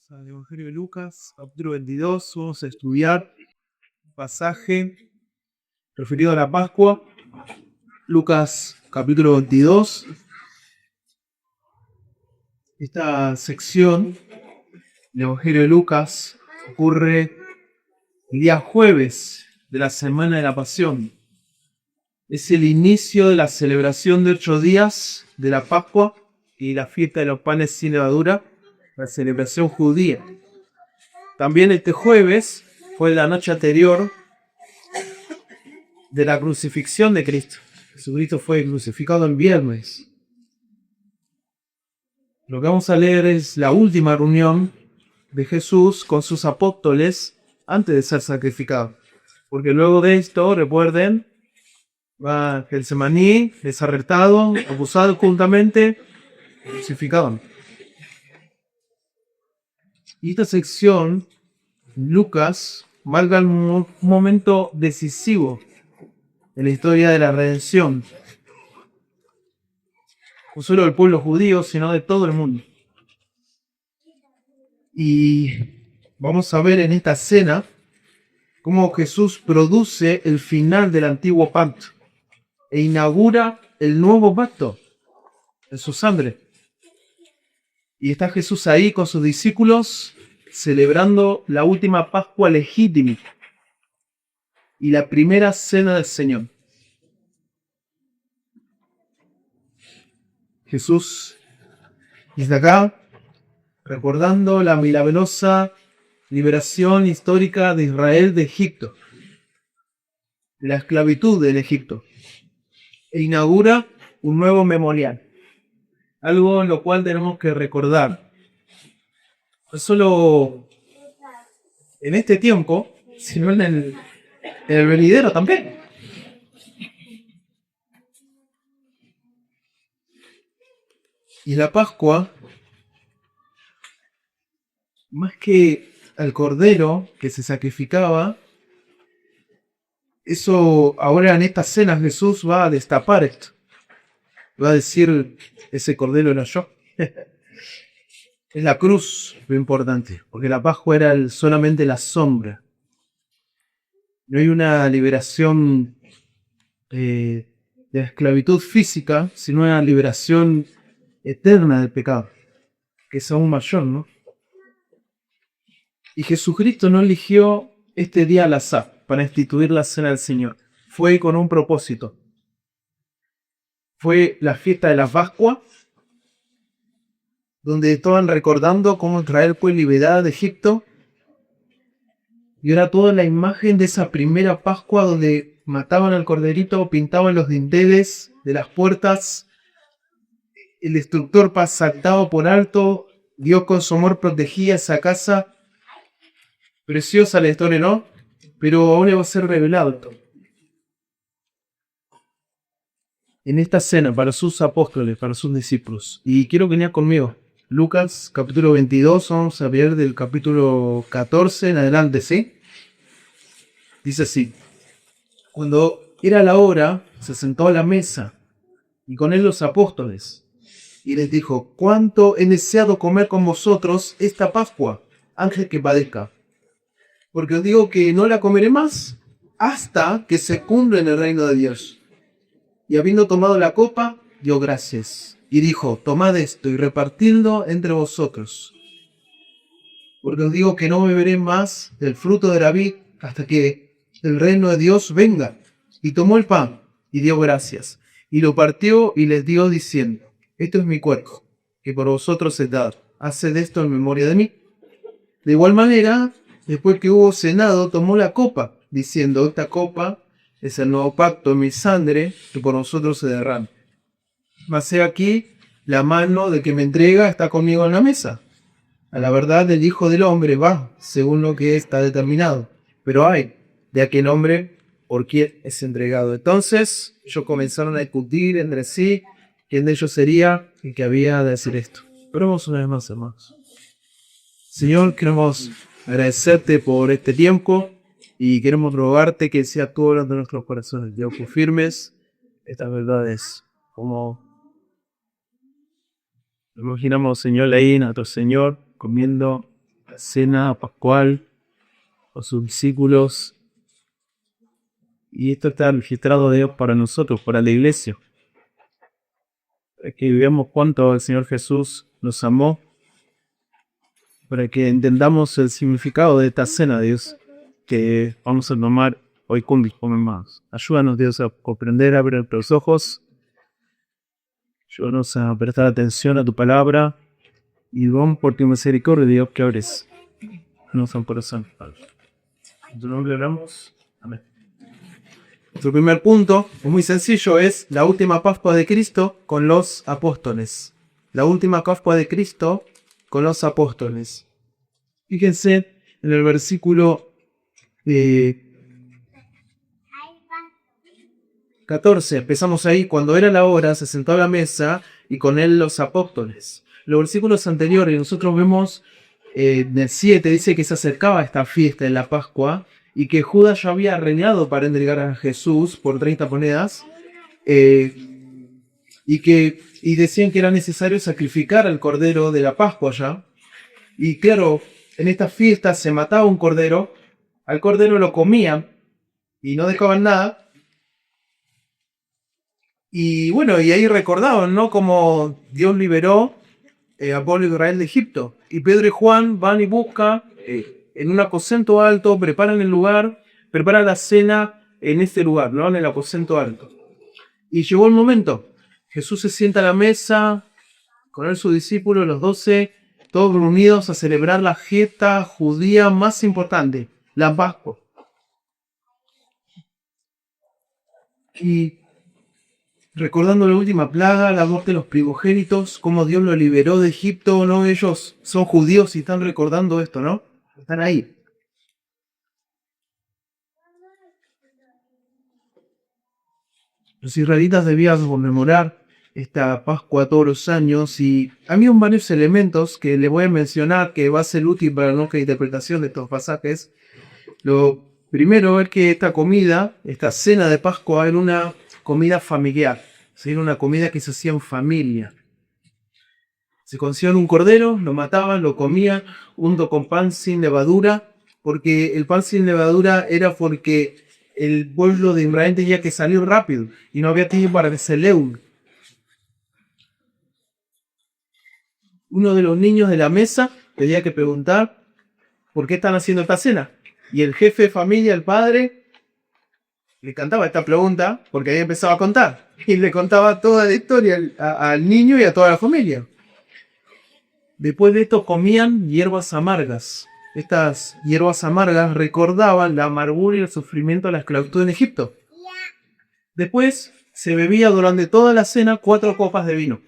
Al Evangelio de Lucas, capítulo 22, vamos a estudiar un pasaje referido a la Pascua. Lucas, capítulo 22. Esta sección del Evangelio de Lucas ocurre el día jueves de la Semana de la Pasión. Es el inicio de la celebración de 8 días de la Pascua y la fiesta de los panes sin levadura, la celebración judía. También este jueves fue la noche anterior de la crucifixión de Cristo. Jesucristo fue crucificado el viernes. Lo que vamos a leer es la última reunión de Jesús con sus apóstoles antes de ser sacrificado. Porque luego de esto, recuerden, va a Getsemaní, es arrestado, acusado juntamente, crucificado. Y esta sección, Lucas, marca un momento decisivo en la historia de la redención, no solo del pueblo judío, sino de todo el mundo. Y vamos a ver en esta escena cómo Jesús produce el final del antiguo pacto e inaugura el nuevo pacto en su sangre. Y está Jesús ahí con sus discípulos celebrando la última Pascua legítima y la primera cena del Señor. Jesús desde acá recordando la milagrosa liberación histórica de Israel de Egipto, de la esclavitud del Egipto, e inaugura un nuevo memorial, algo en lo cual tenemos que recordar, no solo en este tiempo, sino en el venidero también. Y la Pascua, más que al cordero que se sacrificaba, eso ahora en esta cena Jesús va a destapar esto. Va a decir, ese cordero era yo. Es la cruz lo importante, porque la Pascua era solamente la sombra. No hay una liberación de la esclavitud física, sino una liberación eterna del pecado, que es aún mayor, ¿no? Y Jesucristo no eligió este día al azar para instituir la cena del Señor. Fue con un propósito. Fue la fiesta de la Pascua, donde estaban recordando cómo Israel fue liberada de Egipto. Y era toda la imagen de esa primera Pascua donde mataban al corderito, pintaban los dinteles de las puertas. El destructor saltaba por alto. Dios con su amor protegía esa casa. Preciosa la historia, ¿no? Pero ahora va a ser revelado esto. En esta cena para sus apóstoles, para sus discípulos. Y quiero que lean conmigo. Lucas capítulo 22, vamos a ver del capítulo 14 en adelante, ¿sí? Dice así: cuando era la hora, se sentó a la mesa, y con él los apóstoles, y les dijo: cuánto he deseado comer con vosotros esta Pascua, antes que padezca. Porque os digo que no la comeré más, hasta que se cumpla en el reino de Dios. Y habiendo tomado la copa, dio gracias, y dijo: tomad esto y repartidlo entre vosotros. Porque os digo que no beberé más del fruto de la vid, hasta que el reino de Dios venga. Y tomó el pan, y dio gracias, y lo partió, y les dio, diciendo: esto es mi cuerpo, que por vosotros es dado. Haced esto en memoria de mí. De igual manera, después que hubo cenado, tomó la copa, diciendo: esta copa es el nuevo pacto en mi sangre, que por nosotros se derrama. Mas he aquí, la mano del que me entrega está conmigo en la mesa. A la verdad, el Hijo del Hombre va según lo que está determinado, pero hay de aquel hombre por quien es entregado. Entonces ellos comenzaron a discutir entre sí quién de ellos sería el que había de decir esto. Oremos una vez más, hermanos. Señor, queremos agradecerte por este tiempo y queremos rogarte que sea tú hablando de nuestros corazones. Dios, que firmes estas verdades, como imaginamos, Señor, ahí nuestro Señor comiendo la cena pascual con sus discípulos. Y esto está registrado de Dios para nosotros, para la iglesia. Para que veamos cuánto el Señor Jesús nos amó. Para que entendamos el significado de esta cena, Dios, que vamos a tomar hoy con mis hermanos. Ayúdanos, Dios, a comprender, a abrir nuestros ojos. Ayúdanos a prestar atención a tu palabra. Y vamos por tu misericordia, Dios, que abres nuestro corazón. En tu nombre oramos. Amén. Nuestro primer punto, es muy sencillo, es la última Pascua de Cristo con los apóstoles. La última Pascua de Cristo con los apóstoles. Fíjense en el versículo 14, empezamos ahí, cuando era la hora, se sentó a la mesa y con él los apóstoles. Los versículos anteriores, nosotros vemos en el 7, dice que se acercaba esta fiesta de la Pascua y que Judas ya había reinado para entregar a Jesús por 30 monedas y decían que era necesario sacrificar al cordero de la Pascua ya. Y claro, en esta fiesta se mataba un cordero, al cordero lo comían y no dejaban nada. Y bueno, y ahí recordaban, ¿no? Como Dios liberó a pueblo de Israel de Egipto. Y Pedro y Juan van y buscan en un aposento alto, preparan el lugar, preparan la cena en este lugar, ¿no? En el aposento alto. Y llegó el momento. Jesús se sienta a la mesa, con él sus discípulos, los 12, todos reunidos a celebrar la fiesta judía más importante, la Pascua. Y recordando la última plaga, la muerte de los primogénitos, cómo Dios los liberó de Egipto, ¿no? Ellos son judíos y están recordando esto, ¿no? Están ahí. Los israelitas debían conmemorar esta Pascua todos los años y había varios elementos que le voy a mencionar que va a ser útil para nuestra interpretación de estos pasajes. Lo primero es que esta comida, esta cena de Pascua, era una comida familiar, ¿sí? Era una comida que se hacía en familia. Se cocían un cordero, lo mataban, lo comían, junto con pan sin levadura, porque el pan sin levadura era porque el pueblo de Israel tenía que salir rápido y no había tiempo para que se leude. Uno de los niños de la mesa tenía que preguntar por qué están haciendo esta cena. Y el jefe de familia, el padre, le cantaba esta pregunta porque ahí empezaba a contar. Y le contaba toda la historia al niño y a toda la familia. Después de esto comían hierbas amargas. Estas hierbas amargas recordaban la amargura y el sufrimiento de la esclavitud en Egipto. Después se bebía durante toda la cena 4 copas de vino.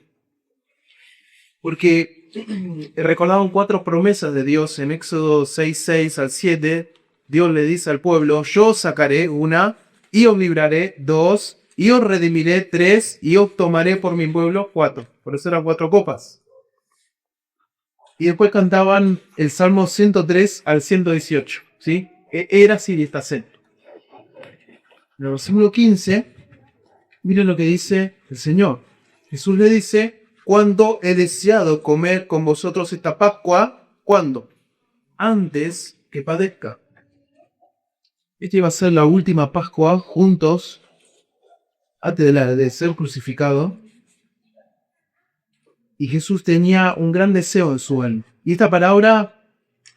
Porque recordaban 4 promesas de Dios en Éxodo 6 al 7. Dios le dice al pueblo: yo os sacaré 1, y os libraré 2, y os redimiré 3, y os tomaré por mi pueblo 4. Por eso eran 4 copas. Y después cantaban el Salmo 103 al 118. ¿Sí? Era así esta cena. En el versículo 15, miren lo que dice el Señor. Jesús le dice: ¿cuándo he deseado comer con vosotros esta Pascua? ¿Cuándo? Antes que padezca. Esta iba a ser la última Pascua juntos, antes de ser crucificado. Y Jesús tenía un gran deseo en su alma. Y esta palabra,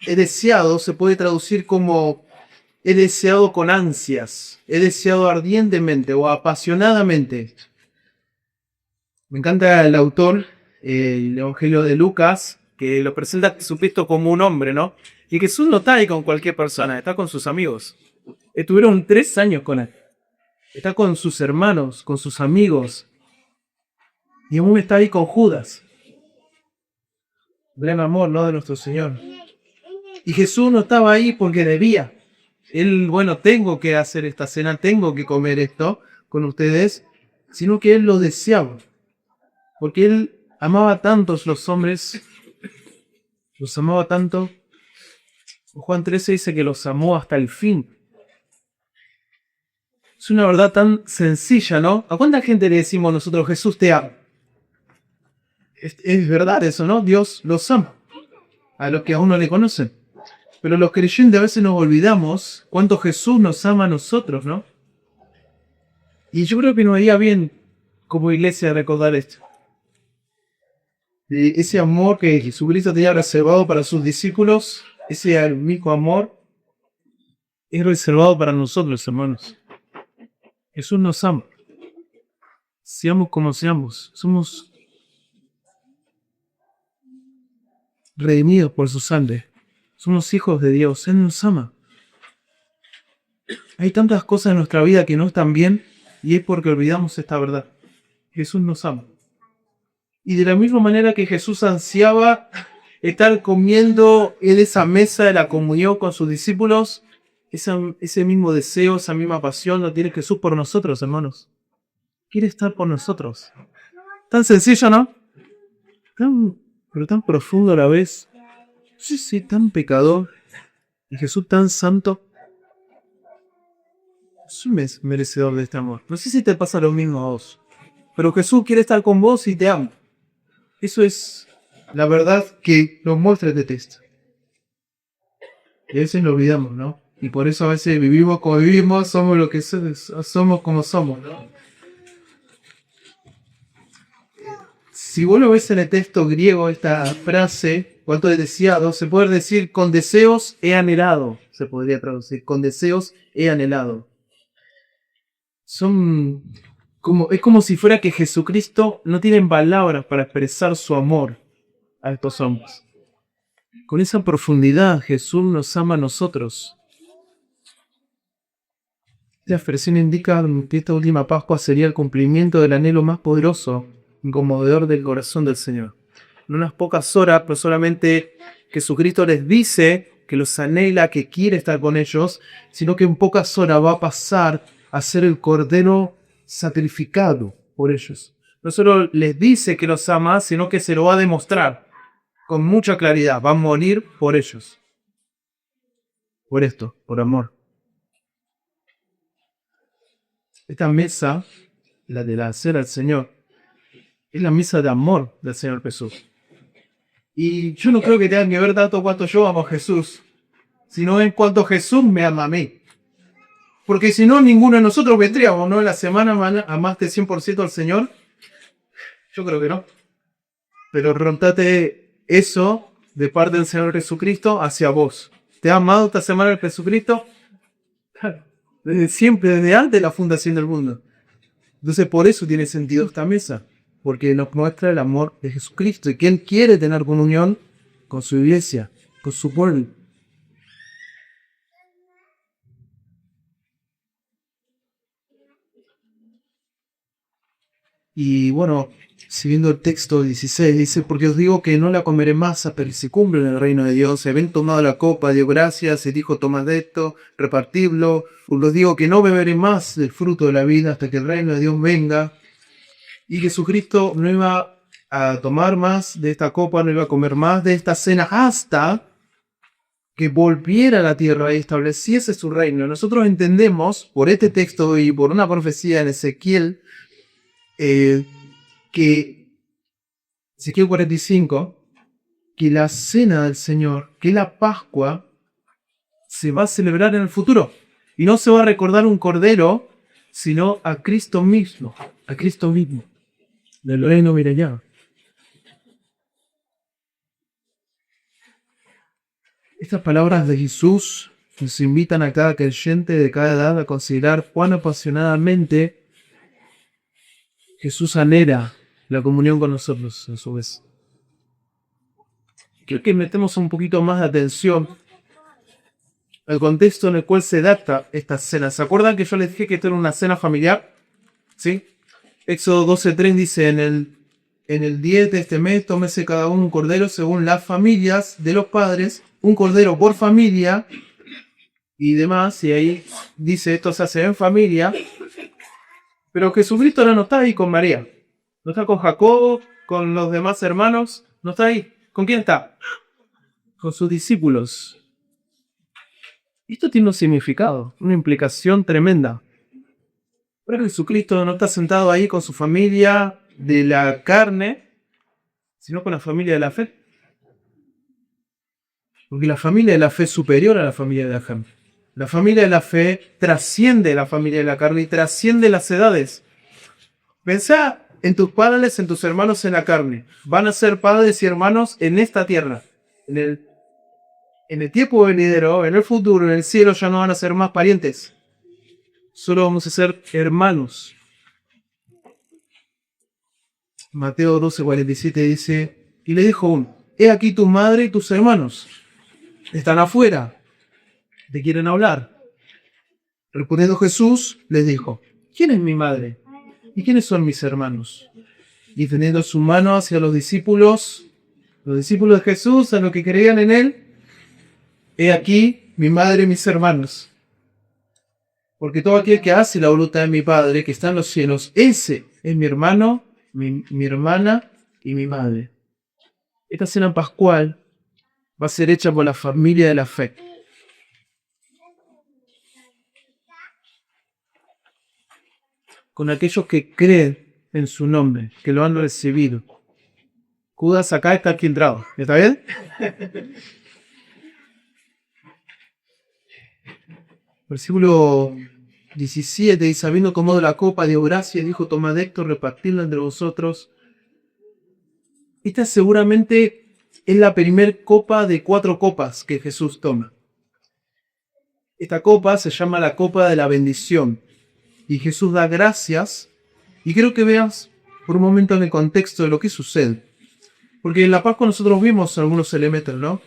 he deseado, se puede traducir como he deseado con ansias, he deseado ardientemente o apasionadamente. Me encanta el autor, el Evangelio de Lucas, que lo presenta a Jesucristo como un hombre, ¿no? Y Jesús no está ahí con cualquier persona, está con sus amigos. Estuvieron 3 años con él. Está con sus hermanos, con sus amigos. Y aún está ahí con Judas. Gran amor, ¿no? De nuestro Señor. Y Jesús no estaba ahí porque debía. Él, bueno, tengo que hacer esta cena, tengo que comer esto con ustedes, sino que él lo deseaba. Porque él amaba tanto a los hombres, los amaba tanto. Juan 13 dice que los amó hasta el fin. Es una verdad tan sencilla, ¿no? ¿A cuánta gente le decimos nosotros: Jesús te ama? Es verdad eso, ¿no? Dios los ama. a los que aún no le conocen. Pero los creyentes a veces nos olvidamos cuánto Jesús nos ama a nosotros, ¿no? Y yo creo que nos haría bien como iglesia recordar esto. De ese amor que Jesucristo tenía reservado para sus discípulos, ese mismo amor es reservado para nosotros, hermanos. Jesús nos ama. Seamos como seamos, somos redimidos por su sangre. Somos hijos de Dios. Él nos ama. Hay tantas cosas en nuestra vida que no están bien y es porque olvidamos esta verdad. Jesús nos ama. Y de la misma manera que Jesús ansiaba estar comiendo en esa mesa de la comunión con sus discípulos, ese mismo deseo, esa misma pasión lo tiene Jesús por nosotros, hermanos. Quiere estar por nosotros. Tan sencillo, ¿no? Pero tan profundo a la vez. Sí, tan pecador. Y Jesús tan santo. Soy merecedor de este amor. No sé si te pasa lo mismo a vos. Pero Jesús quiere estar con vos y te ama. Eso es la verdad que nos muestra este texto. Y a veces lo olvidamos, ¿no? Y por eso a veces vivimos como vivimos, somos lo que somos como somos, ¿no? Si vos lo ves en el texto griego, esta frase, cuanto deseado, se puede decir con deseos he anhelado, se podría traducir, con deseos he anhelado. Es como si fuera que Jesucristo no tiene palabras para expresar su amor a estos hombres. Con esa profundidad Jesús nos ama a nosotros. Esta expresión indica que esta última Pascua sería el cumplimiento del anhelo más poderoso y conmovedor del corazón del Señor. En unas pocas horas, pero solamente Jesucristo les dice que los anhela, que quiere estar con ellos, sino que en pocas horas va a pasar a ser el Cordero sacrificado por ellos. No solo les dice que los ama, sino que se lo va a demostrar con mucha claridad. Va a morir por ellos. Por esto, por amor. Esta mesa, la de la cena del Señor, es la mesa de amor del Señor Jesús. Y yo no creo que tenga que ver tanto cuánto yo amo a Jesús, sino en cuanto Jesús me ama a mí. Porque si no, ninguno de nosotros vendríamos, ¿no? En la semana amaste 100% al Señor. Yo creo que no. Pero preguntate eso de parte del Señor Jesucristo hacia vos. ¿Te ha amado esta semana el Jesucristo? Claro. Desde siempre, desde antes de la fundación del mundo. Entonces por eso tiene sentido esta mesa. Porque nos muestra el amor de Jesucristo y que Él quiere tener comunión con su iglesia, con su pueblo. Y bueno, siguiendo el texto 16, dice, porque os digo que no la comeré más hasta que se cumpla en el reino de Dios. Habéis tomado la copa, dio gracias, y dijo, tomad de esto, repartidlo. Os digo que no beberé más del fruto de la vida hasta que el reino de Dios venga. Y Jesucristo no iba a tomar más de esta copa, no iba a comer más de esta cena hasta que volviera a la tierra y estableciese su reino. Nosotros entendemos por este texto y por una profecía en Ezequiel, que Ezequiel 45, que la cena del Señor, que la Pascua, se va a celebrar en el futuro. Y no se va a recordar un cordero, sino a Cristo mismo. A Cristo mismo. Del reino mirellado. Estas palabras de Jesús nos invitan a cada creyente de cada edad a considerar cuán apasionadamente Jesús anhela la comunión con nosotros, a su vez. Quiero que metemos un poquito más de atención al contexto en el cual se data esta cena. ¿Se acuerdan que yo les dije que esto era una cena familiar? ¿Sí? Éxodo 12:3 dice, en el 10 de este mes, tómese cada uno un cordero según las familias de los padres, un cordero por familia y demás. Y ahí dice, esto se hace en familia. Pero Jesucristo no está ahí con María. No está con Jacobo, con los demás hermanos. No está ahí. ¿Con quién está? Con sus discípulos. Esto tiene un significado, una implicación tremenda. Pero Jesucristo no está sentado ahí con su familia de la carne, sino con la familia de la fe. Porque la familia de la fe es superior a la familia de la carne. La familia de la fe trasciende la familia de la carne y trasciende las edades. Pensá en tus padres, en tus hermanos en la carne. Van a ser padres y hermanos en esta tierra. En el tiempo venidero, en el futuro, en el cielo, ya no van a ser más parientes. Solo vamos a ser hermanos. Mateo 12:47 dice, y le dijo uno, he aquí tu madre y tus hermanos. Están afuera. Te quieren hablar. Respondiendo Jesús, les dijo, ¿quién es mi madre? ¿Y quiénes son mis hermanos? Y tendiendo su mano hacia los discípulos de Jesús, a los que creían en él, he aquí mi madre y mis hermanos. Porque todo aquel que hace la voluntad de mi Padre, que está en los cielos, ese es mi hermano, mi hermana y mi madre. Esta cena pascual va a ser hecha por la familia de la fe. Con aquellos que creen en su nombre, que lo han recibido. Judas acá está aquí entrado. ¿Está bien? Versículo 17, y habiendo tomado la copa, dio gracias, dijo, tomad esto, repartidla entre vosotros. Esta seguramente es la primer copa de 4 copas que Jesús toma. Esta copa se llama la copa de la bendición. Y Jesús da gracias. Y quiero que veas por un momento en el contexto de lo que sucede. Porque en la Pascua nosotros vimos algunos elementos, ¿no?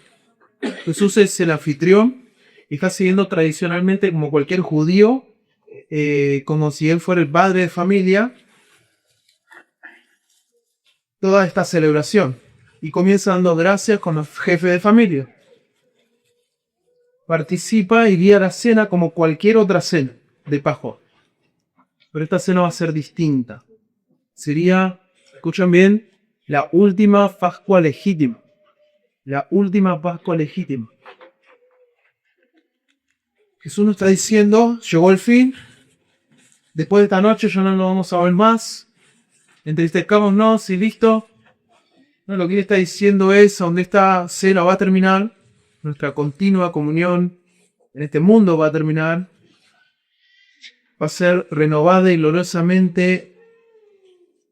Jesús es el anfitrión y está siguiendo tradicionalmente como cualquier judío, como si él fuera el padre de familia, toda esta celebración. Y comienza dando gracias con los jefes de familia. Participa y guía la cena como cualquier otra cena de Pascua. Pero esta cena va a ser distinta. Sería, escuchan bien, la última Pascua legítima. La última Pascua legítima. Jesús nos está diciendo, llegó el fin. Después de esta noche ya no nos vamos a ver más. Entristezcámonos y listo. No, lo que él está diciendo es, donde esta cena va a terminar, nuestra continua comunión en este mundo va a terminar, va a ser renovada y gloriosamente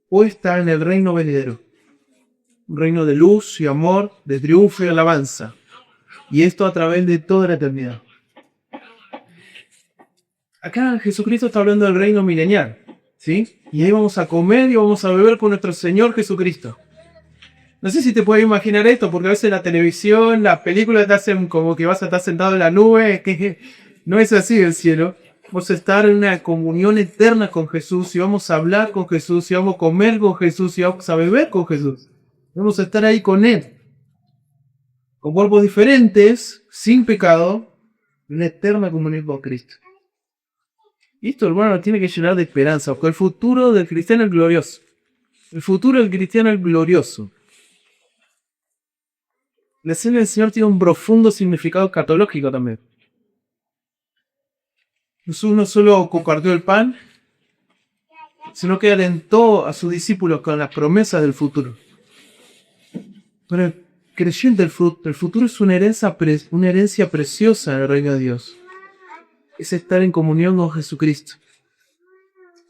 puesta en el reino venidero. Un reino de luz y amor, de triunfo y alabanza. Y esto a través de toda la eternidad. Acá Jesucristo está hablando del reino milenial, ¿sí? Y ahí vamos a comer y vamos a beber con nuestro Señor Jesucristo. No sé si te puedes imaginar esto, porque a veces la televisión, las películas te hacen como que vas a estar sentado en la nube, que no es así el cielo. Vamos a estar en una comunión eterna con Jesús, y vamos a hablar con Jesús, y vamos a comer con Jesús, y vamos a beber con Jesús. Vamos a estar ahí con Él. Con cuerpos diferentes, sin pecado, en una eterna comunión con Cristo. Y esto, hermano, nos tiene que llenar de esperanza, porque el futuro del cristiano es glorioso. El futuro del cristiano es glorioso. La cena del Señor tiene un profundo significado escatológico también. Jesús no solo compartió el pan, sino que alentó a sus discípulos con las promesas del futuro. Pero el creyente, el futuro es una herencia preciosa en el reino de Dios. Es estar en comunión con Jesucristo.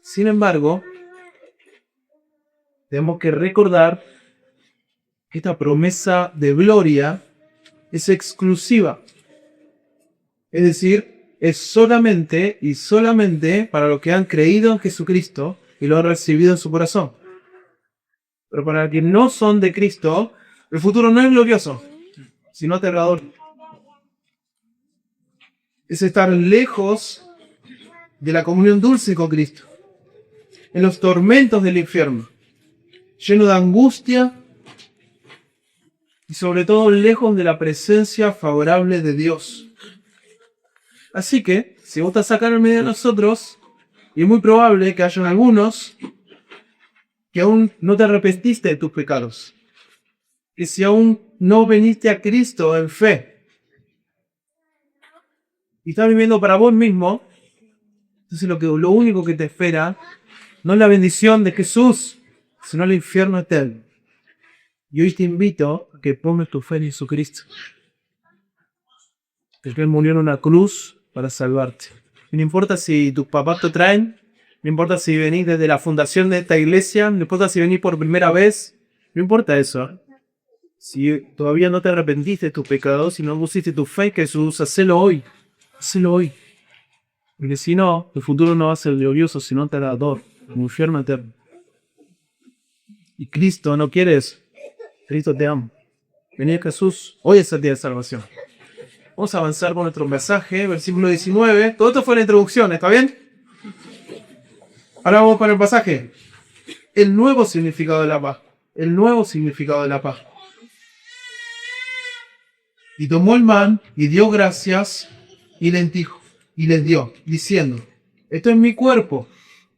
Sin embargo, tenemos que recordar que esta promesa de gloria es exclusiva. Es decir, es solamente y solamente para los que han creído en Jesucristo y lo han recibido en su corazón. Pero para los que no son de Cristo, el futuro no es glorioso, sino aterrador. Es estar lejos de la comunión dulce con Cristo, en los tormentos del infierno, lleno de angustia y sobre todo lejos de la presencia favorable de Dios. Así que, si vos estás acá en el medio de nosotros, y es muy probable que hayan algunos que aún no te arrepentiste de tus pecados, y si aún no viniste a Cristo en fe, y estás viviendo para vos mismo, entonces lo único que te espera no es la bendición de Jesús, sino el infierno eterno. Y hoy te invito a que pongas tu fe en Jesucristo. El que Él murió en una cruz para salvarte. Y no importa si tus papás te traen, no importa si venís desde la fundación de esta iglesia, no importa si venís por primera vez, no importa eso. Si todavía no te arrepentiste de tus pecados, si no pusiste tu fe en Jesús, hacelo hoy. Hacelo hoy. Porque si no, el futuro no va a ser glorioso, sino aterrador, un infierno eterno. Y Cristo no quiere eso. Cristo te ama. Vení a Jesús, hoy es el día de salvación. Vamos a avanzar con nuestro mensaje, versículo 19. Todo esto fue la introducción, ¿está bien? Ahora vamos para el pasaje. El nuevo significado de la paz. El nuevo significado de la paz. Y tomó el pan y dio gracias y les dijo, y les dio, diciendo: esto es mi cuerpo,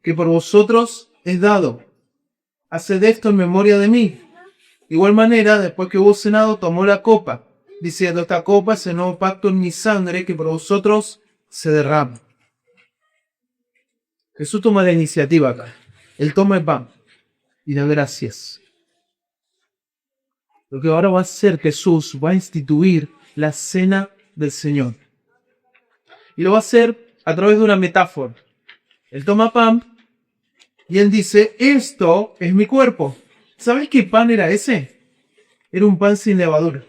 que por vosotros es dado. Haced esto en memoria de mí. De igual manera, después que hubo cenado, tomó la copa, diciendo: esta copa es el nuevo pacto en mi sangre, que por vosotros se derrama. Jesús toma la iniciativa acá. Él toma el pan y da gracias. Lo que ahora va a hacer Jesús, va a instituir la cena del Señor. Y lo va a hacer a través de una metáfora. Él toma pan y él dice: esto es mi cuerpo. ¿Sabes qué pan era ese? Era un pan sin levadura.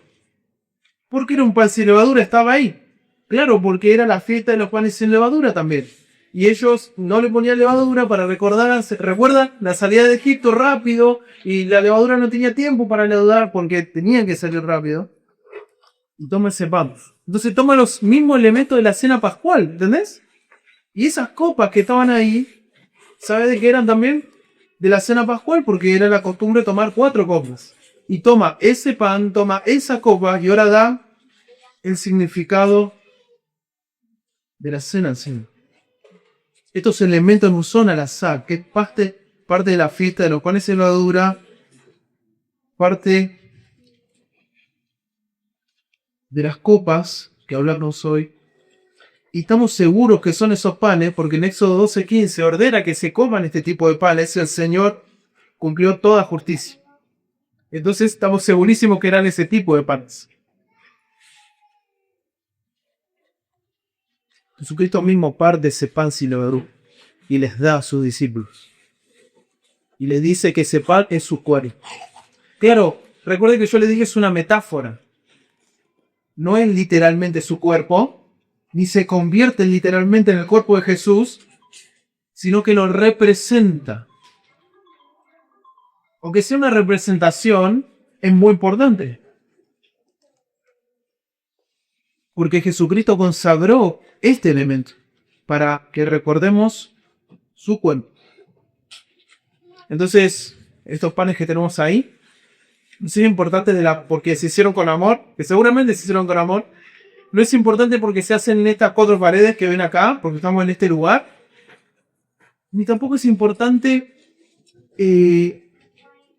¿Por qué era un pan sin levadura? Estaba ahí. Claro, porque era la fiesta de los panes sin levadura también. Y ellos no le ponían levadura para recordar, ¿recuerdan? La salida de Egipto rápido, y la levadura no tenía tiempo para leudar porque tenían que salir rápido. Y toma ese pan. Entonces toma los mismos elementos de la cena pascual, ¿entendés? Y esas copas que estaban ahí, ¿sabes de qué eran también? De la cena pascual, porque era la costumbre tomar 4 copas. Y toma ese pan, toma esa copa y ahora da el significado de la cena al Señor. Estos elementos no son al azar, que es parte de la fiesta de los panes sin levadura, parte de las copas que hablamos hoy. Y estamos seguros que son esos panes, porque en Éxodo 12:15 ordena que se coman este tipo de panes y el Señor cumplió toda justicia. Entonces estamos segurísimos que eran ese tipo de panes. Jesucristo mismo parte ese pan sin levadura y les da a sus discípulos. Y les dice que ese pan es su cuerpo. Claro, recuerden que yo les dije es una metáfora. No es literalmente su cuerpo, ni se convierte literalmente en el cuerpo de Jesús, sino que lo representa. Aunque sea una representación, es muy importante. Porque Jesucristo consagró este elemento para que recordemos su cuerpo. Entonces, estos panes que tenemos ahí son importantes porque se hicieron con amor, que seguramente se hicieron con amor. No es importante porque se hacen en estas 4 paredes que ven acá, porque estamos en este lugar. Ni tampoco es importante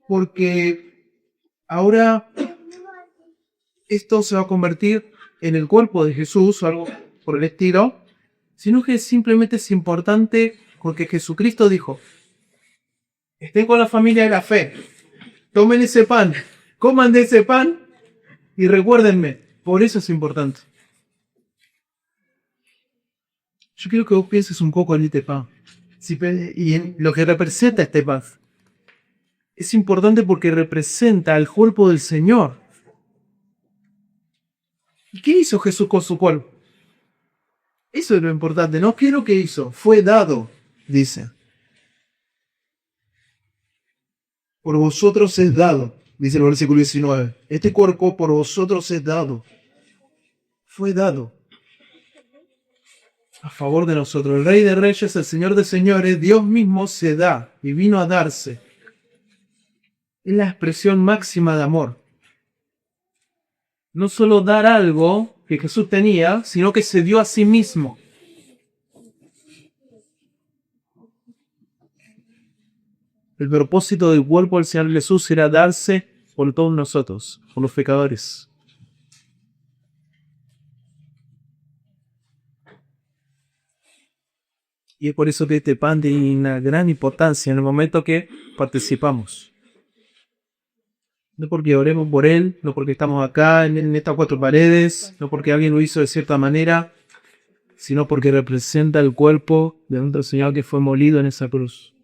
porque ahora esto se va a convertir en el cuerpo de Jesús o algo por el estilo, sino que simplemente es importante porque Jesucristo dijo: estén con la familia de la fe, tomen ese pan, coman de ese pan y recuérdenme. Por eso es importante. Yo quiero que vos pienses un poco en este pan y en lo que representa este pan. Es importante porque representa al cuerpo del Señor. ¿Y qué hizo Jesús con su cuerpo? Eso es lo importante, ¿no? ¿Qué es lo que hizo? Fue dado, dice. Por vosotros es dado, dice el versículo 19. Este cuerpo por vosotros es dado. Fue dado a favor de nosotros. El Rey de Reyes, el Señor de Señores, Dios mismo se da y vino a darse. Es la expresión máxima de amor. No solo dar algo que Jesús tenía, sino que se dio a sí mismo. El propósito del cuerpo del Señor Jesús era darse por todos nosotros, por los pecadores. Y es por eso que este pan tiene una gran importancia en el momento que participamos. No porque oremos por Él, no porque estamos acá en estas cuatro paredes, no porque alguien lo hizo de cierta manera, sino porque representa el cuerpo de nuestro Señor que fue molido en esa cruz.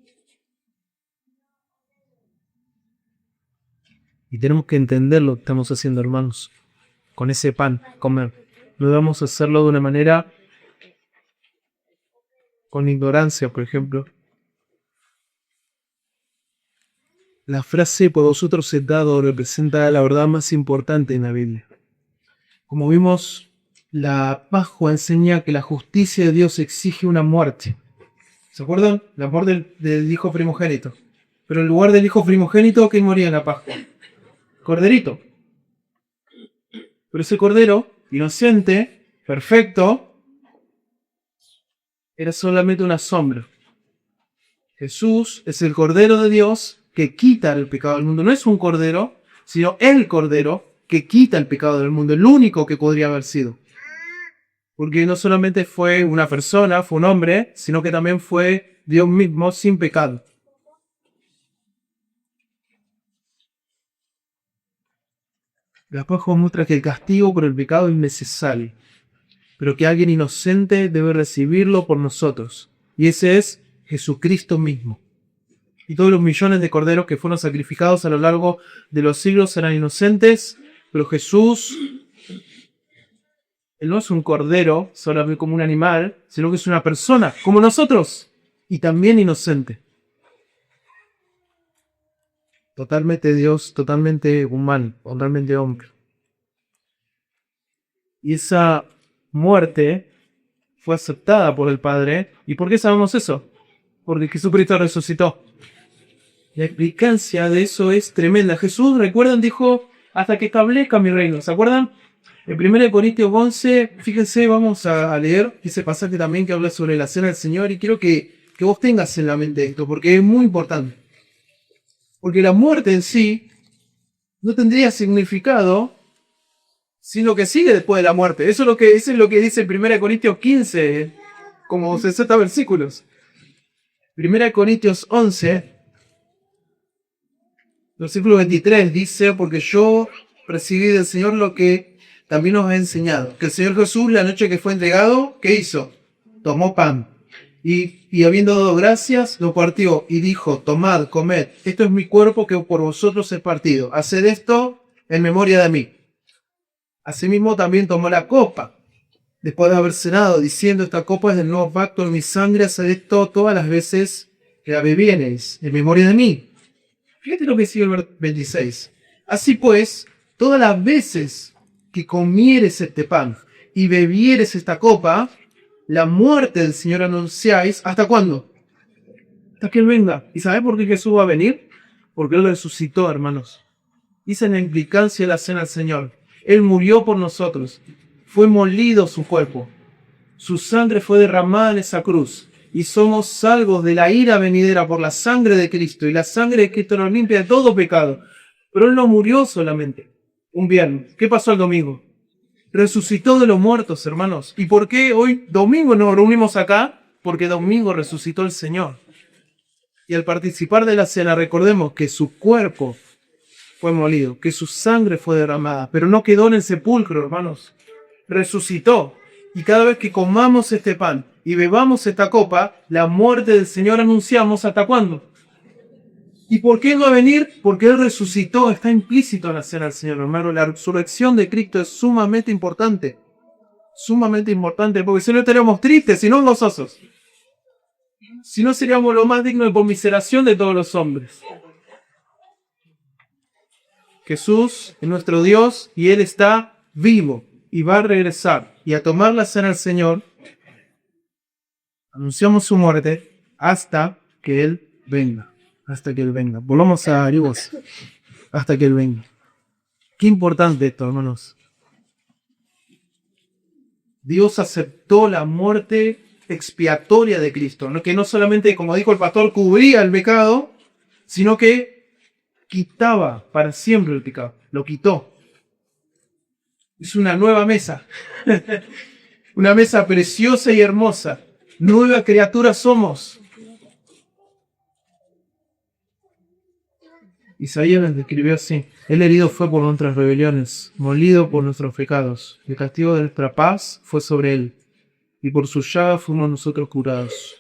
Y tenemos que entender lo que estamos haciendo, hermanos, con ese pan, comer. No debemos hacerlo de una manera con ignorancia, por ejemplo. La frase por vosotros es dado representa la verdad más importante en la Biblia. Como vimos, la Pascua enseña que la justicia de Dios exige una muerte. ¿Se acuerdan? La muerte del hijo primogénito. Pero en lugar del hijo primogénito, ¿quién moría en la Pascua? Corderito. Pero ese cordero, inocente, perfecto, era solamente una sombra. Jesús es el Cordero de Dios que quita el pecado del mundo. No es un cordero, sino el Cordero que quita el pecado del mundo. El único que podría haber sido. Porque no solamente fue una persona, fue un hombre, sino que también fue Dios mismo sin pecado. La Pascua muestra que el castigo por el pecado es necesario, pero que alguien inocente debe recibirlo por nosotros. Y ese es Jesucristo mismo. Y todos los millones de corderos que fueron sacrificados a lo largo de los siglos eran inocentes, pero Jesús, Él no es un cordero, solamente como un animal, sino que es una persona, como nosotros, y también inocente. Totalmente Dios, totalmente humano, totalmente hombre. Y esa muerte fue aceptada por el Padre. ¿Y por qué sabemos eso? Porque Jesucristo resucitó. La explicancia de eso es tremenda. Jesús, recuerdan, dijo, hasta que establezca mi reino. ¿Se acuerdan? En 1 Corintios 11, fíjense, vamos a leer ese pasaje también que habla sobre la cena del Señor. Y quiero que vos tengas en la mente esto, porque es muy importante. Porque la muerte en sí no tendría significado sin lo que sigue después de la muerte. Eso es lo que dice 1 Corintios 15, como 60 versículos. 1 Corintios 11, versículo 23 dice, porque yo recibí del Señor lo que también os he enseñado. Que el Señor Jesús, la noche que fue entregado, ¿qué hizo? Tomó pan. Y habiendo dado gracias, lo partió y dijo, tomad, comed, esto es mi cuerpo que por vosotros es partido. Haced esto en memoria de mí. Asimismo también tomó la copa, después de haber cenado, diciendo, esta copa es del nuevo pacto en mi sangre, haced esto todas las veces que la bebiereis, en memoria de mí. Fíjate lo que sigue el 26. Así pues, todas las veces que comieres este pan y bebieres esta copa, la muerte del Señor anunciáis, ¿hasta cuándo? Hasta que Él venga. ¿Y sabes por qué Jesús va a venir? Porque Él resucitó, hermanos. Dice en la implicancia de la cena del Señor. Él murió por nosotros. Fue molido su cuerpo. Su sangre fue derramada en esa cruz. Y somos salvos de la ira venidera por la sangre de Cristo. Y la sangre de Cristo nos limpia de todo pecado. Pero Él no murió solamente un viernes. ¿Qué pasó el domingo? Resucitó de los muertos, hermanos. ¿Y por qué hoy domingo nos reunimos acá? Porque domingo resucitó el Señor. Y al participar de la cena recordemos que su cuerpo fue molido, que su sangre fue derramada, pero no quedó en el sepulcro, hermanos. Resucitó. Y cada vez que comamos este pan y bebamos esta copa, la muerte del Señor anunciamos. ¿Hasta cuándo? ¿Y por qué no va a venir? Porque Él resucitó, está implícito en la cena del Señor, hermano. La resurrección de Cristo es sumamente importante. Sumamente importante, porque si no estaríamos tristes, si no gozosos. Si no seríamos lo más digno de conmiseración de todos los hombres. Jesús es nuestro Dios y Él está vivo y va a regresar. Y a tomar la cena del Señor, anunciamos su muerte hasta que Él venga. Hasta que Él venga. Volvamos a Dios. Hasta que Él venga. Qué importante esto, hermanos. Dios aceptó la muerte expiatoria de Cristo. Que no solamente, como dijo el pastor, cubría el pecado, sino que quitaba para siempre el pecado. Lo quitó. Es una nueva mesa. Una mesa preciosa y hermosa. Nueva criatura somos. Isaías las describió así: Él herido fue por nuestras rebeliones, molido por nuestros pecados. El castigo de nuestra paz fue sobre él, y por su llaga fuimos nosotros curados.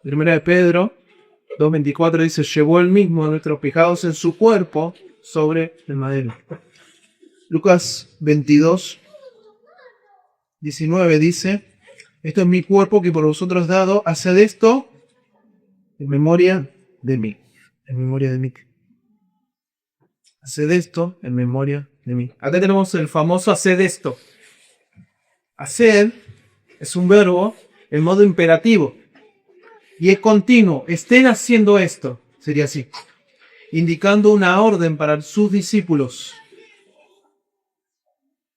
Primera de Pedro 2:24 dice: llevó él mismo nuestros pecados en su cuerpo sobre el madero. Lucas 22:19 dice: esto es mi cuerpo que por vosotros es dado, haced esto en memoria de mí. En memoria de mí. Haced esto en memoria de mí. Acá tenemos el famoso haced esto. Haced es un verbo en modo imperativo y es continuo. Estén haciendo esto, sería así, indicando una orden para sus discípulos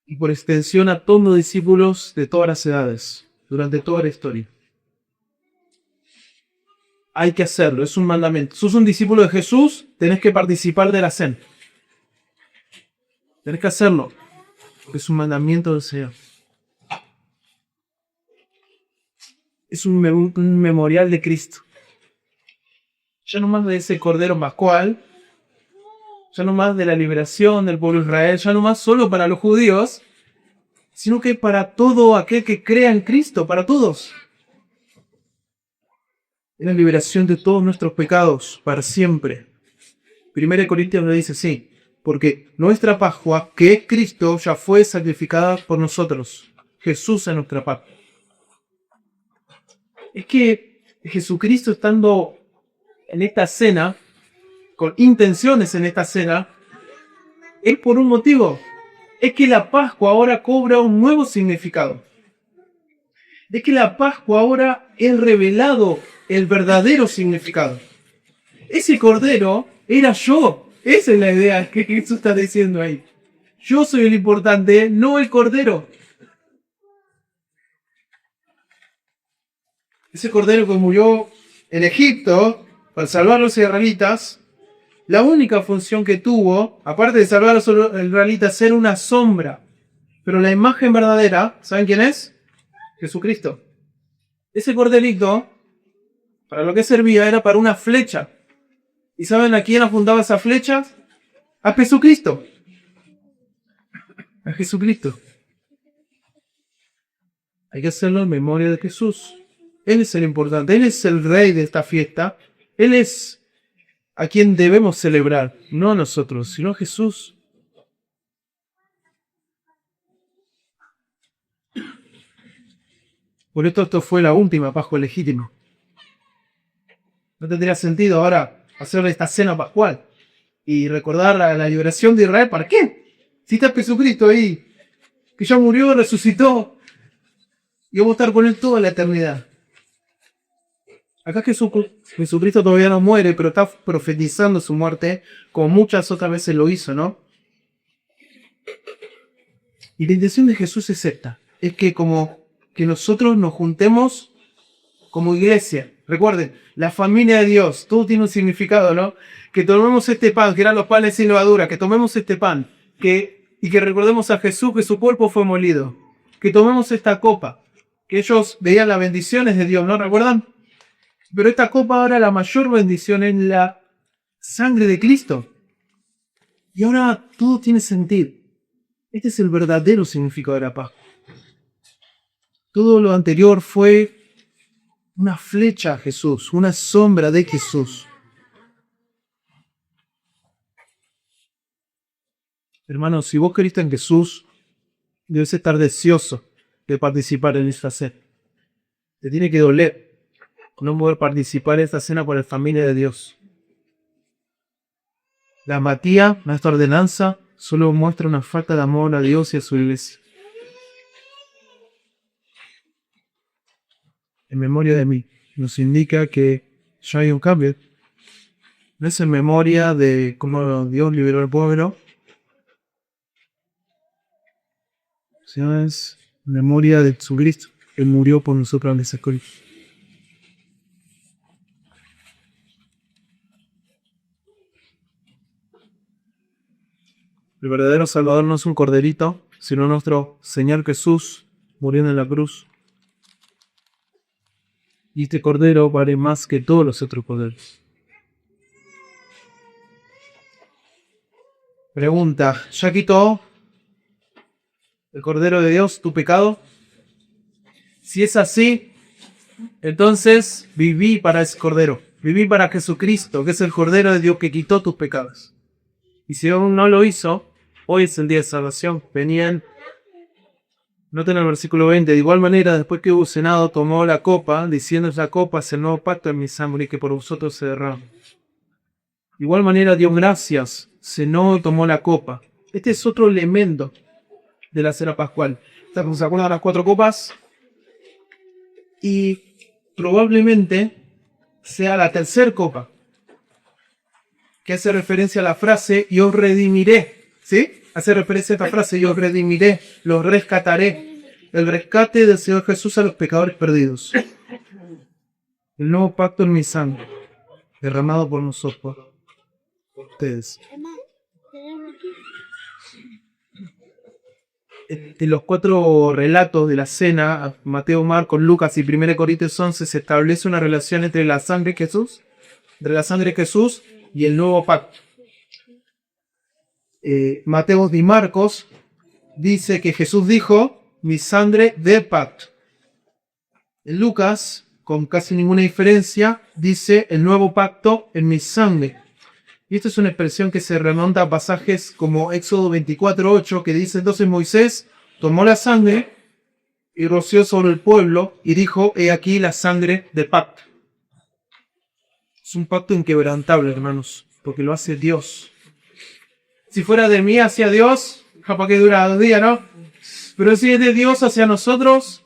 y por extensión a todos los discípulos de todas las edades, durante toda la historia. Hay que hacerlo, es un mandamiento. Sos un discípulo de Jesús, tenés que participar de la cena. Tenés que hacerlo, es un mandamiento del Señor. Es un memorial de Cristo. Ya no más de ese Cordero Pascual, ya no más de la liberación del pueblo de Israel, ya no más solo para los judíos, sino que para todo aquel que crea en Cristo, para todos. Es la liberación de todos nuestros pecados para siempre. 1 Corintios nos dice, sí, porque nuestra Pascua, que es Cristo, ya fue sacrificada por nosotros. Jesús es nuestra Pascua. Es que Jesucristo, estando en esta cena, con intenciones en esta cena, es por un motivo. Es que la Pascua ahora cobra un nuevo significado. Es que la Pascua ahora es revelado el verdadero significado. Ese cordero era yo. Esa es la idea que Jesús está diciendo ahí. Yo soy el importante, no el cordero. Ese cordero que murió en Egipto para salvar a los israelitas, la única función que tuvo, aparte de salvar a los israelitas, era una sombra. Pero la imagen verdadera, ¿saben quién es? Jesucristo. Ese corderito, para lo que servía, era para una flecha. ¿Y saben a quién apuntaba esa flecha? A Jesucristo. A Jesucristo. Hay que hacerlo en memoria de Jesús. Él es el importante. Él es el rey de esta fiesta. Él es a quien debemos celebrar. No a nosotros, sino a Jesús. Por esto fue la última Pascua legítima. No tendría sentido ahora hacer esta cena pascual y recordar la liberación de Israel. ¿Para qué? Si está Jesucristo ahí, que ya murió, resucitó, y vamos a estar con él toda la eternidad. Acá Jesucristo todavía no muere, pero está profetizando su muerte, como muchas otras veces lo hizo, ¿no? Y la intención de Jesús es esta, es que como que nosotros nos juntemos como iglesia. Recuerden, la familia de Dios, todo tiene un significado, ¿no? Que tomemos este pan, que eran los panes sin levadura, que tomemos este pan, y que recordemos a Jesús que su cuerpo fue molido. Que tomemos esta copa, que ellos veían las bendiciones de Dios, ¿no recuerdan? Pero esta copa ahora la mayor bendición es la sangre de Cristo. Y ahora todo tiene sentido. Este es el verdadero significado de la Pascua. Todo lo anterior fue una flecha a Jesús, una sombra de Jesús. Hermanos, si vos creíste en Jesús, debes estar deseoso de participar en esta cena. Te tiene que doler no poder participar en esta cena por la familia de Dios. La apatía, nuestra ordenanza, solo muestra una falta de amor a Dios y a su iglesia. En memoria de mí, nos indica que ya hay un cambio. No es en memoria de cómo Dios liberó al pueblo, sino es en memoria de Jesucristo, que murió por nosotros en esa cruz. El verdadero Salvador no es un corderito, sino nuestro Señor Jesús muriendo en la cruz. Y este cordero vale más que todos los otros corderos. Pregunta, ¿ya quitó el Cordero de Dios tu pecado? Si es así, entonces viví para ese Cordero. Viví para Jesucristo, que es el Cordero de Dios que quitó tus pecados. Y si aún no lo hizo, hoy es el día de salvación. Venían, noten el versículo 20, de igual manera, después que hubo cenado, tomó la copa, diciendo: la copa es el nuevo pacto en mi sangre que por vosotros se derrama. De igual manera dio gracias, cenó, tomó la copa. Este es otro elemento de la cena pascual. ¿Se acuerdan de las 4 copas? Y probablemente sea la tercera copa, que hace referencia a la frase: yo os redimiré. ¿Sí? Hace referencia a esta frase: yo os redimiré, los rescataré. El rescate del Señor Jesús a los pecadores perdidos. El nuevo pacto en mi sangre, derramado por nosotros, por ustedes. De los 4 relatos de la cena, Mateo, Marcos, Lucas y 1 Corintios 11, se establece una relación entre la sangre de Jesús y el nuevo pacto. Mateo y Marcos dice que Jesús dijo: mi sangre de pacto. En Lucas, con casi ninguna diferencia, dice: el nuevo pacto en mi sangre. Y esta es una expresión que se remonta a pasajes como Éxodo 24:8, que dice: entonces Moisés tomó la sangre y roció sobre el pueblo y dijo: he aquí la sangre del pacto. Es un pacto inquebrantable, hermanos, porque lo hace Dios. Si fuera de mí hacia Dios, capaz que dura 2 días, ¿no? Pero si es de Dios hacia nosotros,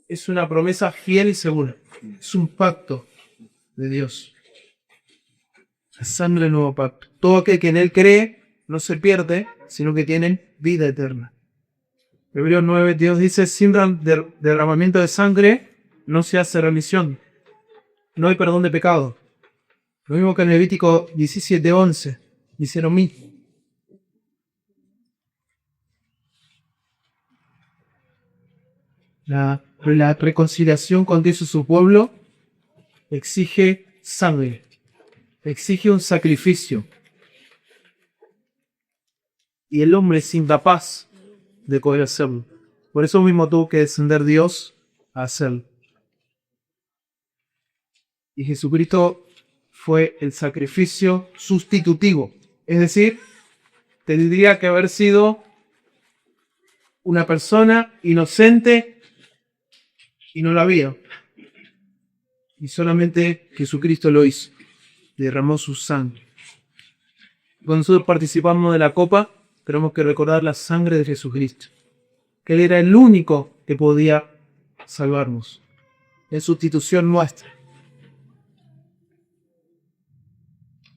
es una promesa fiel y segura. Es un pacto de Dios. La sangre del nuevo pacto. Todo aquel que en él cree no se pierde, sino que tiene vida eterna. Hebreos 9, Dios dice: sin derramamiento de sangre no se hace remisión. No hay perdón de pecado. Lo mismo que en Levítico 17:11. Dice lo mismo. La reconciliación con Dios y su pueblo exige sangre. Exige un sacrificio. Y el hombre es incapaz de poder hacerlo. Por eso mismo tuvo que descender Dios a hacerlo. Y Jesucristo fue el sacrificio sustitutivo. Es decir, tendría que haber sido una persona inocente y no lo había. Y solamente Jesucristo lo hizo. Derramó su sangre. Cuando nosotros participamos de la copa, tenemos que recordar la sangre de Jesucristo. Que Él era el único que podía salvarnos. En sustitución nuestra.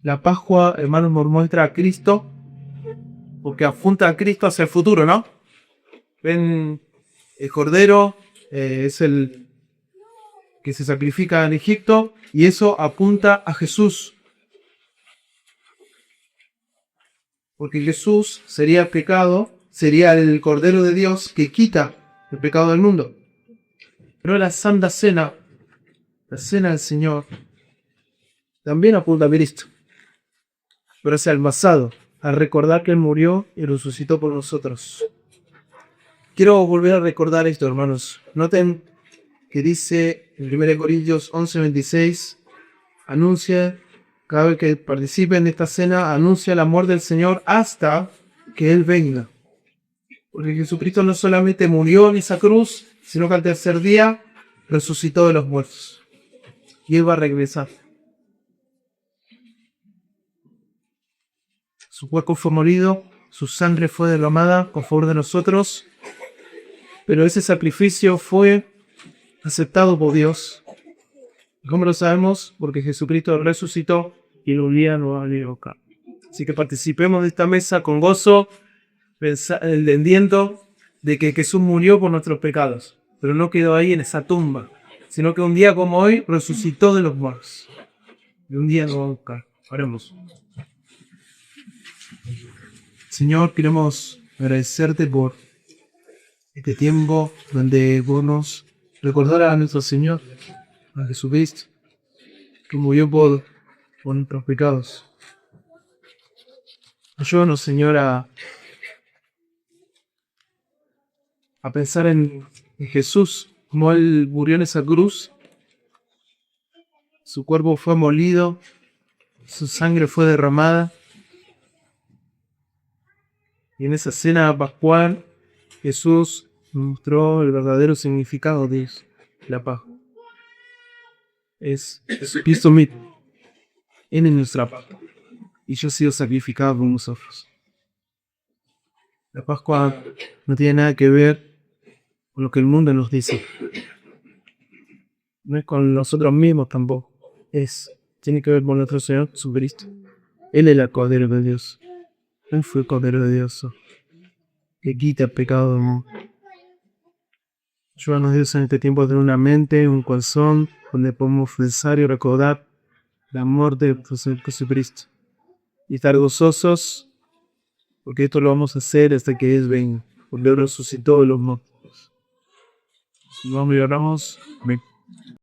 La Pascua, hermanos, nos muestra a Cristo, porque apunta a Cristo hacia el futuro, ¿no? Ven, el Cordero es el que se sacrifica en Egipto, y eso apunta a Jesús. Porque Jesús sería el pecado, sería el Cordero de Dios que quita el pecado del mundo. Pero la Santa Cena, la Cena del Señor, también apunta a Cristo. Pero hacia el pasado, al recordar que Él murió y resucitó por nosotros. Quiero volver a recordar esto, hermanos. Noten que dice en 1 Corintios 11:26, anuncia, cada vez que participen de esta cena, anuncia el amor del Señor hasta que Él venga. Porque Jesucristo no solamente murió en esa cruz, sino que al tercer día resucitó de los muertos. Y Él va a regresar. Su cuerpo fue molido, su sangre fue derramada con favor de nosotros, pero ese sacrificio fue aceptado por Dios. ¿Cómo lo sabemos? Porque Jesucristo resucitó y un día nos va a venir acá. Así que participemos de esta mesa con gozo, entendiendo de que Jesús murió por nuestros pecados, pero no quedó ahí en esa tumba, sino que un día como hoy resucitó de los muertos. Y un día nos va a buscar. Oremos. Señor, queremos agradecerte por este tiempo donde vos nos recordaras a nuestro Señor, a Jesucristo, que murió por nuestros pecados. Ayúdanos, Señor, a pensar en Jesús, como Él murió en esa cruz, su cuerpo fue molido, su sangre fue derramada, y en esa cena pascual Jesús mostró el verdadero significado de la Pascua. Es Jesucristo mismo, Él es nuestra Pascua, y yo he sido sacrificado por nosotros. La Pascua no tiene nada que ver con lo que el mundo nos dice, no es con nosotros mismos tampoco, tiene que ver con nuestro Señor Jesucristo. Él es el Cordero de Dios, Él fue el Cordero de Dios, que quita el pecado del mundo. Ayúdanos, Dios, en este tiempo a tener una mente, un corazón, donde podemos pensar y recordar el amor de nuestro Señor Jesucristo. Y estar gozosos, porque esto lo vamos a hacer hasta que Él venga, porque Él resucitó de los muertos. Si vamos y oramos, amén.